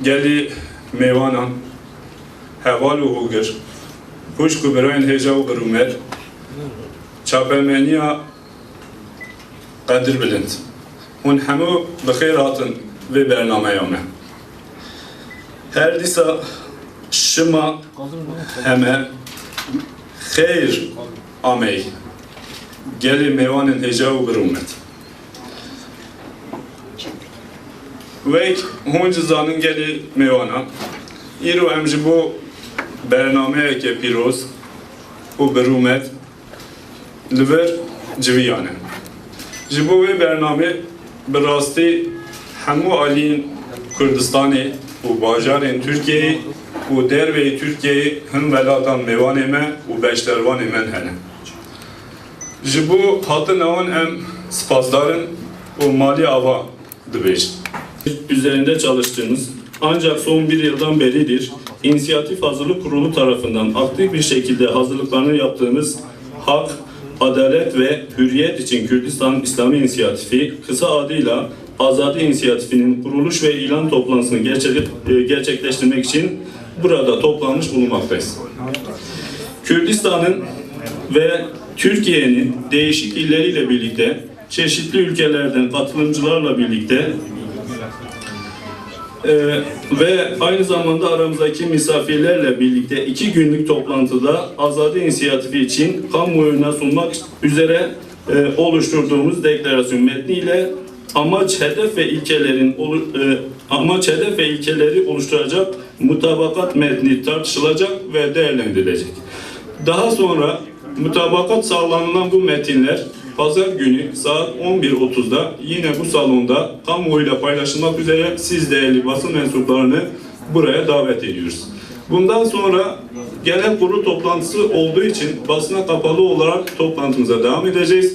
Geli meyvanan heval u hugir kuş kubrayn heja u grumer çapemeniya qadir bilind hun hemu bixeyratın ve bernameyame her disa şıma heme xeyr amey geli meyvanan heja u grumet ve hon cizanın geli meyvana İro emji bu bernameye ke piroz u berumet liver civiyane. Jibo ve bername berasti hemu alin Kürdistan'ı u bajarın Türkiye'yi u derve Türkiye'yi hem velatan mevaneme u beşlervan emen hene. Jibo hatın avan em spasdarın u mali ava dibêj. Üzerinde çalıştığımız ancak son bir yıldan beridir İnisiyatif Hazırlık Kurulu tarafından aktif bir şekilde hazırlıklarını yaptığımız Hak, Adalet ve Hürriyet için Kürdistan İslami İnisiyatifi, kısa adıyla Azadi İnisiyatifi'nin kuruluş ve ilan toplantısını gerçekleştirmek için burada toplanmış bulunmaktayız. Kürdistan'ın ve Türkiye'nin değişik illeriyle birlikte, çeşitli ülkelerden katılımcılarla birlikte ve aynı zamanda aramızdaki misafirlerle birlikte 2 günlük toplantıda Azadi İnisiyatifi için kamuoyuna sunmak üzere oluşturduğumuz deklarasyon metniyle amaç, hedef ve ilkeleri oluşturacak mutabakat metni tartışılacak ve değerlendirilecek. Daha sonra mutabakat sağlanılan bu metinler Pazar günü saat 11.30'da yine bu salonda kamuoyuyla paylaşılmak üzere siz değerli basın mensuplarını buraya davet ediyoruz. Bundan sonra genel kurul toplantısı olduğu için basına kapalı olarak toplantımıza devam edeceğiz.